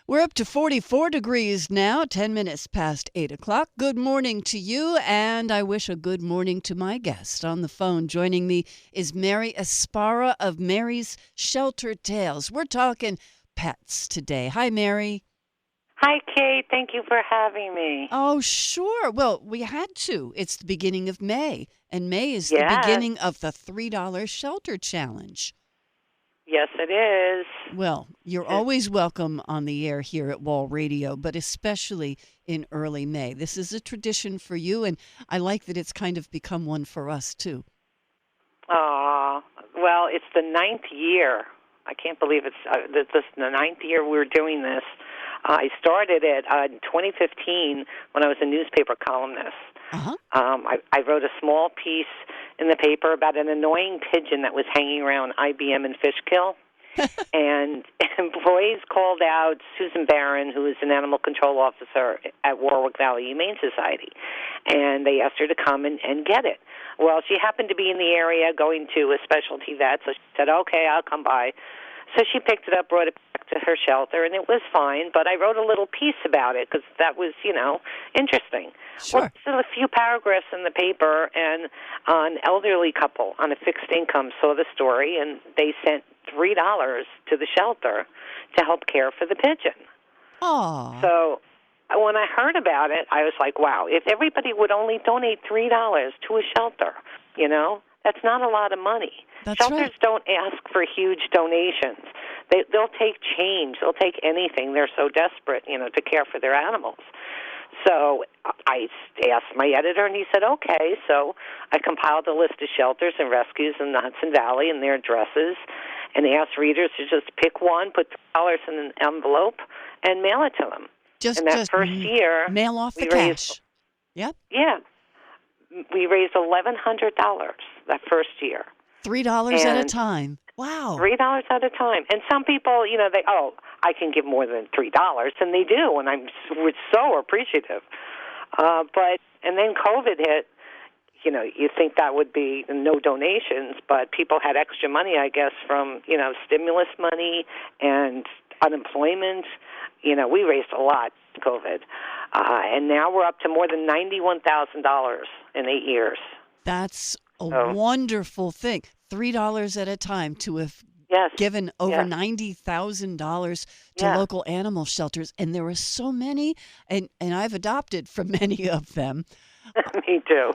We're up to 44 degrees now, 10 minutes past 8 o'clock. Good morning to you, and I wish a good morning to my guest. On the phone joining me is Mary Esparra of Mary's Shelter Tales. We're talking pets today. Hi, Mary. Hi, Kate. Thank you for having me. Oh, sure. Well, we had to. It's the beginning of May, and May is the Yes, beginning of the $3 Shelter Challenge. yes, it is. Well, you're always welcome on the air here at Wall Radio, but especially in early May. This is a tradition for you, and I like that it's kind of become one for us, too. Well, it's the ninth year. I can't believe this is the ninth year we're doing this. I started it in 2015 when I was a newspaper columnist. Uh-huh. I wrote a small piece in the paper about an annoying pigeon that was hanging around IBM and Fishkill. And employees called out Susan Barron, who is an animal control officer at Warwick Valley Humane Society, and they asked her to come and get it. Well, she happened to be in the area going to a specialty vet, so she said, okay, I'll come by. So she picked it up, brought it back to her shelter, and it was fine, but I wrote a little piece about it because that was, interesting. Sure. Well, so a few paragraphs in the paper, and an elderly couple on a fixed income saw the story, and they sent $3 to the shelter to help care for the pigeon. Aw. So when I heard about it, I was like, wow, if everybody would only donate $3 to a shelter, that's not a lot of money. That's Shelters right. don't ask for huge donations. They'll take change. They'll take anything. They're so desperate, to care for their animals. So I asked my editor, and he said, okay. So I compiled a list of shelters and rescues in the Hudson Valley and their addresses, and asked readers to just pick one, put $3 in an envelope, and mail it to them. Just first year, mail off the we cash. raised, Yep. yeah, we raised $1,100 that first year. $3 at a time. Wow. $3 at a time. And some people, I can give more than $3, and they do, and we're so appreciative. And then COVID hit. You think that would be no donations, but people had extra money, I guess, from, stimulus money and unemployment. We raised a lot in COVID. And now we're up to more than $91,000 in 8 years. That's a wonderful thing. $3 at a time to have given over $90,000 to local animal shelters. And there were so many, and I've adopted from many of them. Me too.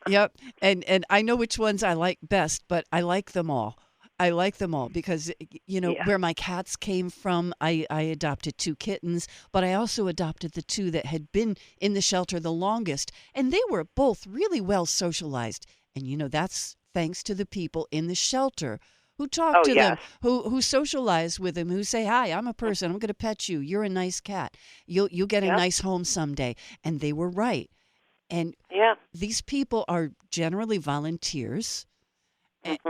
Yep. And I know which ones I like best, but I like them all. I like them all because, where my cats came from, I adopted 2 kittens, but I also adopted the 2 that had been in the shelter the longest. And they were both really well socialized. And, that's thanks to the people in the shelter who talk to them, who socialize with them, who say, hi, I'm a person. I'm going to pet you. You're a nice cat. You'll get a nice home someday. And they were right. And these people are generally volunteers,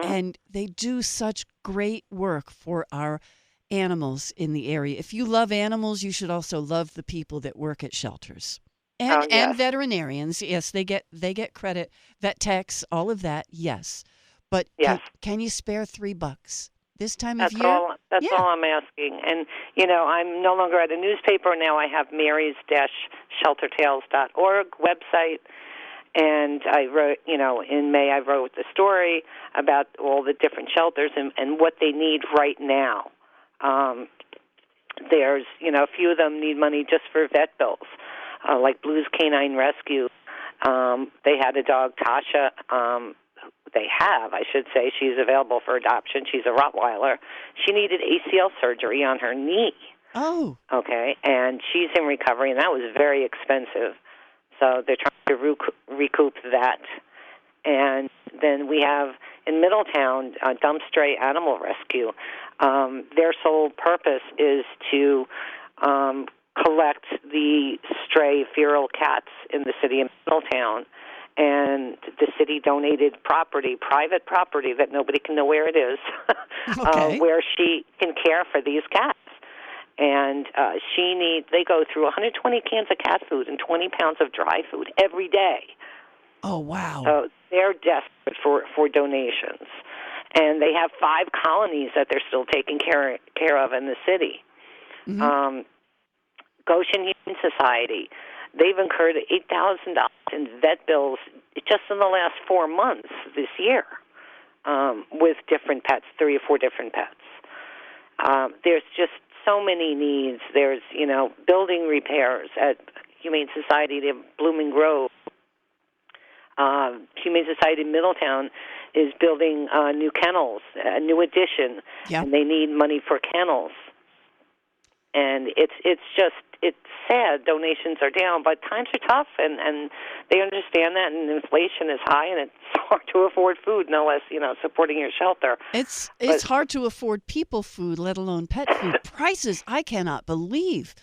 and they do such great work for our animals in the area. If you love animals, you should also love the people that work at shelters. And veterinarians, yes, they get credit. Vet techs, all of that, yes. But can you spare $3 this time of year? That's all I'm asking. And, I'm no longer at a newspaper. Now I have marys-sheltertales.org website. And I wrote, in May I wrote the story about all the different shelters and what they need right now. There's, a few of them need money just for vet bills, like Blues Canine Rescue. They had a dog, Tasha. I should say, she's available for adoption. She's a Rottweiler. She needed ACL surgery on her knee. Oh. Okay, and she's in recovery, and that was very expensive. So they're trying to recoup that. And then we have in Middletown, Dump Stray Animal Rescue. Their sole purpose is to collect the stray feral cats in the city of Middletown. And the city donated private property that nobody can know where it is, where she can care for these cats. And they go through 120 cans of cat food and 20 pounds of dry food every day. Oh, wow. So they're desperate for donations. And they have 5 colonies that they're still taking care of in the city. Mm-hmm. Goshen Humane Society, they've incurred $8,000 in vet bills just in the last 4 months this year with different pets, 3 or 4 different pets. There's just so many needs. There's, building repairs at Humane Society. They have Blooming Grove. Humane Society in Middletown is building new kennels, a new addition, and they need money for kennels. And it's sad. Donations are down, but times are tough, and they understand that, and inflation is high, and it's hard to afford food, no less, supporting your shelter. It's hard to afford people food, let alone pet food. Prices, I cannot believe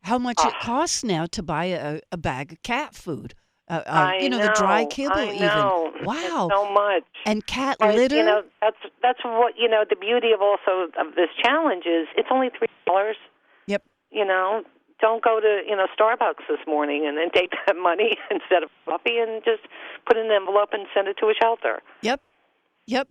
how much it costs now to buy a bag of cat food. I know, the dry kibble I know. even. Wow. It's so much. And cat But, litter? that's what, the beauty of this challenge is it's only $3. Yep. Don't go to, Starbucks this morning and then take that money instead of coffee and just put it in an envelope and send it to a shelter. Yep.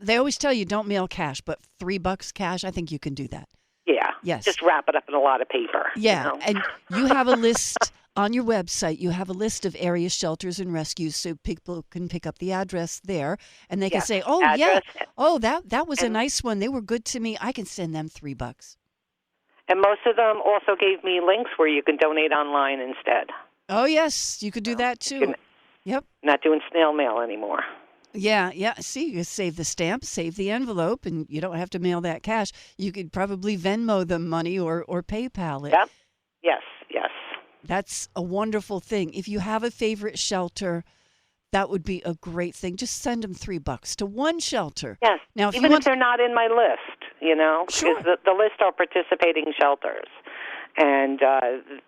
They always tell you don't mail cash, but $3 cash, I think you can do that. Yeah. Yes. Just wrap it up in a lot of paper. Yeah. And you have a list on your website. You have a list of area shelters and rescues so people can pick up the address there and they can say, oh, address, that was a nice one. They were good to me. I can send them $3. And most of them also gave me links where you can donate online instead. Oh, yes. You could do that too. Yep. Not doing snail mail anymore. Yeah. See, you save the stamp, save the envelope, and you don't have to mail that cash. You could probably Venmo them money or PayPal it. Yep. Yes. That's a wonderful thing. If you have a favorite shelter, that would be a great thing. Just send them $3 to one shelter. Yes. Now, if they're not in my list, Sure. because the list are participating shelters. And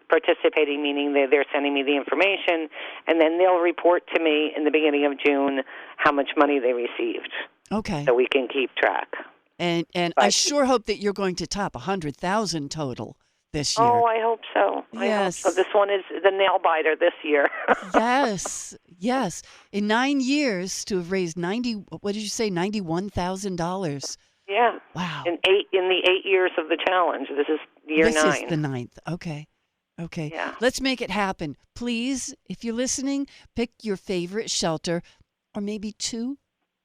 participating meaning they're sending me the information, and then they'll report to me in the beginning of June how much money they received. Okay. So we can keep track. And I sure hope that you're going to top 100,000 total this year. Oh, I hope so. Yes. I hope so. This one is the nail biter this year. Yes. In 9 years to have raised $91,000. Yeah. Wow. In the 8 years of the challenge. This is year 9. This is the 9th. Okay. Yeah. Let's make it happen. Please, if you're listening, pick your favorite shelter, or maybe two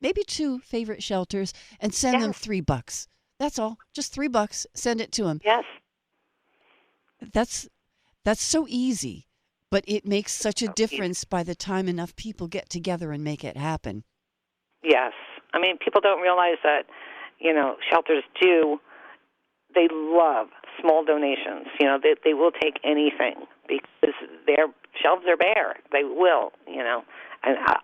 favorite shelters, and send them $3. That's all. Just $3. Send it to them. Yes. That's so easy, but it makes such a difference by the time enough people get together and make it happen. Yes. I mean, people don't realize that, shelters they love small donations. They will take anything because their shelves are bare. They will, and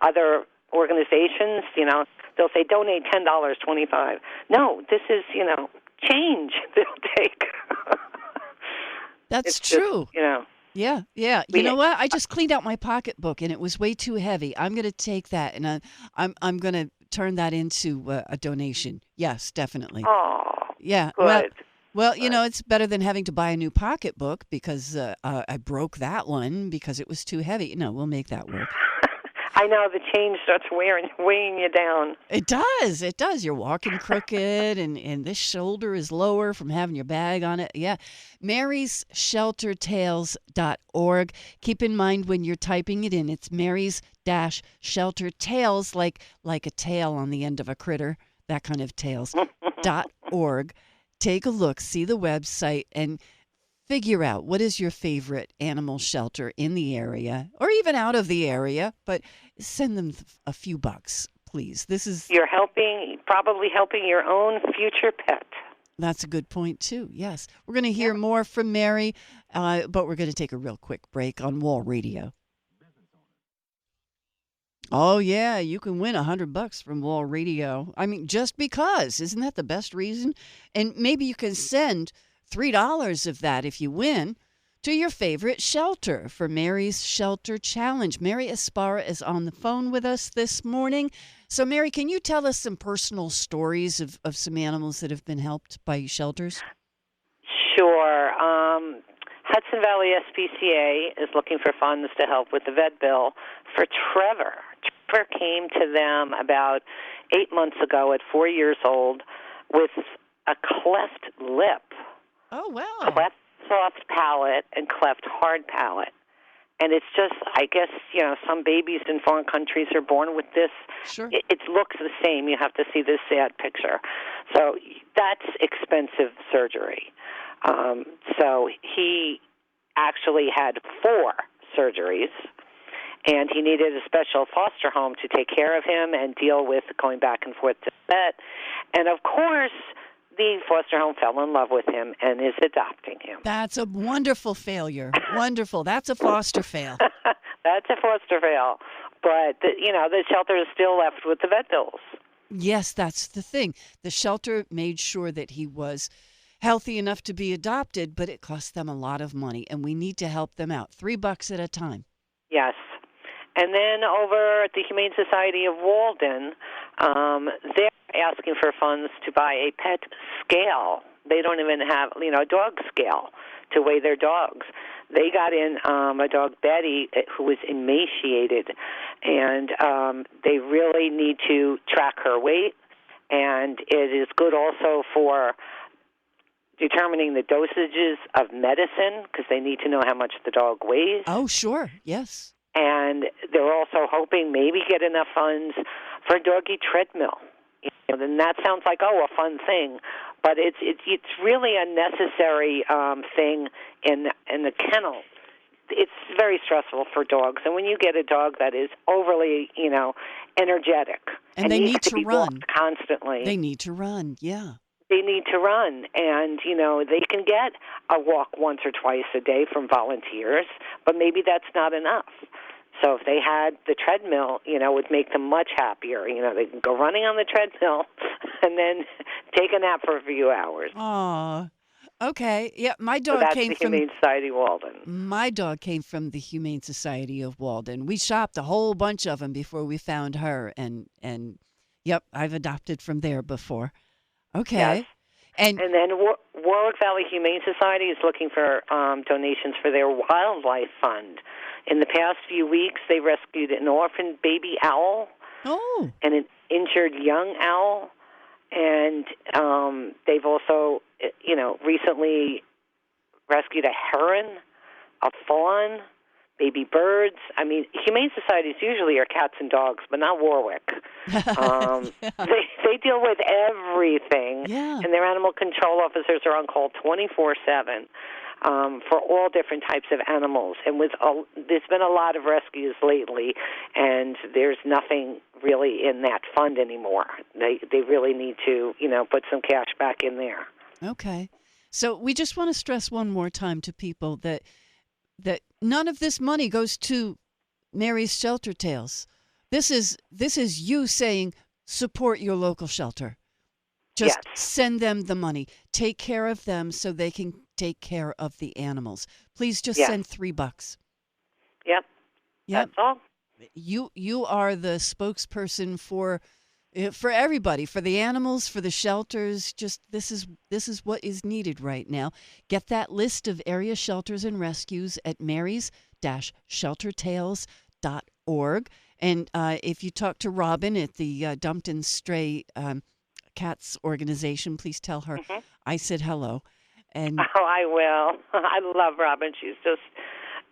other organizations, they'll say donate $10, $25. No, this is, change they'll take. That's true. Just, Yeah. You know what? I just cleaned out my pocketbook and it was way too heavy. I'm going to take that and I'm going to turn that into a donation. Yes, definitely. Oh, yeah. Good. Well, it's better than having to buy a new pocketbook because I broke that one because it was too heavy. No, we'll make that work. I know the change starts weighing you down. It does. You're walking crooked and this shoulder is lower from having your bag on it. Yeah. marys-sheltertales.org. Keep in mind when you're typing it in, it's Marys-sheltertales, like a tail on the end of a critter, that kind of tales.org. Take a look, see the website, and figure out what is your favorite animal shelter in the area or even out of the area, but send them a few bucks, please. You're probably helping your own future pet. That's a good point, too. Yes. We're going to hear more from Mary, but we're going to take a real quick break on Wall Radio. Oh, yeah, you can win $100 from Wall Radio. I mean, just because. Isn't that the best reason? And maybe you can send $3 of that if you win to your favorite shelter for Mary's Shelter Challenge. Mary Esparra is on the phone with us this morning. So, Mary, can you tell us some personal stories of some animals that have been helped by shelters? Sure. Hudson Valley SPCA is looking for funds to help with the vet bill for Trevor. Trevor came to them about 8 months ago at 4 years old with a cleft lip. Oh, wow. soft palate and cleft hard palate. And it's just, I guess, some babies in foreign countries are born with this. Sure. It looks the same. You have to see this sad picture. So that's expensive surgery. So he actually had 4 surgeries, and he needed a special foster home to take care of him and deal with going back and forth to the vet. And, of course, the foster home fell in love with him and is adopting him. That's a wonderful failure. Wonderful. That's a foster fail. That's a foster fail. But, the shelter is still left with the vet bills. Yes, that's the thing. The shelter made sure that he was healthy enough to be adopted, but it cost them a lot of money, and we need to help them out. $3 at a time. Yes. And then over at the Humane Society of Walden, they're asking for funds to buy a pet scale. They don't even have, a dog scale to weigh their dogs. They got in a dog, Betty, who was emaciated, and they really need to track her weight, and it is good also for determining the dosages of medicine because they need to know how much the dog weighs. Oh, sure. Yes. And they're also hoping maybe get enough funds for a doggy treadmill. Then that sounds like, a fun thing, but it's really a necessary thing in the kennel. It's very stressful for dogs, and when you get a dog that is overly, energetic, and they need to run constantly, they need to run. Yeah. They need to run, and, they can get a walk once or twice a day from volunteers, but maybe that's not enough. So if they had the treadmill, it would make them much happier. They can go running on the treadmill and then take a nap for a few hours. Aw. Okay. Yeah, my dog that's came the from Humane Society of Walden. My dog came from the Humane Society of Walden. We shopped a whole bunch of them before we found her, and yep, I've adopted from there before. Okay. Yes. And then Warwick Valley Humane Society is looking for donations for their wildlife fund. In the past few weeks, they rescued an orphaned baby owl and an injured young owl. And they've also, recently rescued a heron, a fawn, baby birds. I mean, humane societies usually are cats and dogs, but not Warwick. They deal with everything, and their animal control officers are on call 24/7 for all different types of animals. And there's been a lot of rescues lately, and there's nothing really in that fund anymore. They really need to, put some cash back in there. Okay. So we just want to stress one more time to people that none of this money goes to Mary's Shelter Tales. This is you saying support your local shelter. Just send them the money. Take care of them so they can take care of the animals. Please just send $3. Yep. That's all. You are the spokesperson for everybody, for the animals, for the shelters. Just this is what is needed right now. Get that list of area shelters and rescues at marys-sheltertales.org. And if you talk to Robin at the Dumped and Stray Cats organization, please tell her I said hello. And I will. I love Robin. She's just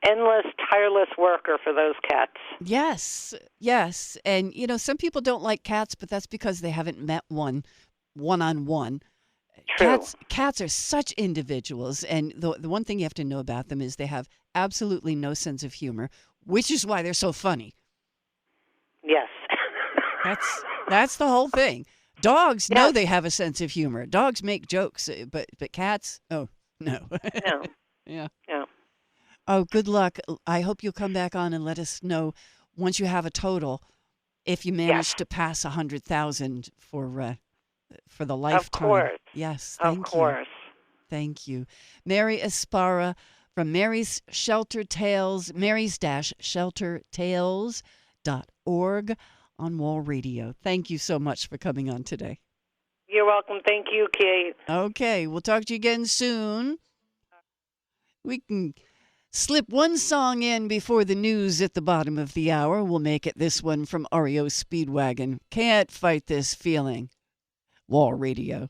endless, tireless worker for those cats. Yes. And, some people don't like cats, but that's because they haven't met one-on-one. True. Cats are such individuals, and the one thing you have to know about them is they have absolutely no sense of humor, which is why they're so funny. Yes. That's the whole thing. Dogs know they have a sense of humor. Dogs make jokes, but cats, oh, no. No. Yeah. No. Oh, good luck. I hope you'll come back on and let us know once you have a total if you manage to pass 100,000 for the lifetime. Of course. Yes, thank you. Of course. Thank you. Mary Esparra from Mary's Shelter Tales, marys-sheltertales.org on Wall Radio. Thank you so much for coming on today. You're welcome. Thank you, Kate. Okay, we'll talk to you again soon. We can slip one song in before the news at the bottom of the hour. We'll make it this one from REO Speedwagon. Can't fight this feeling. Wall Radio.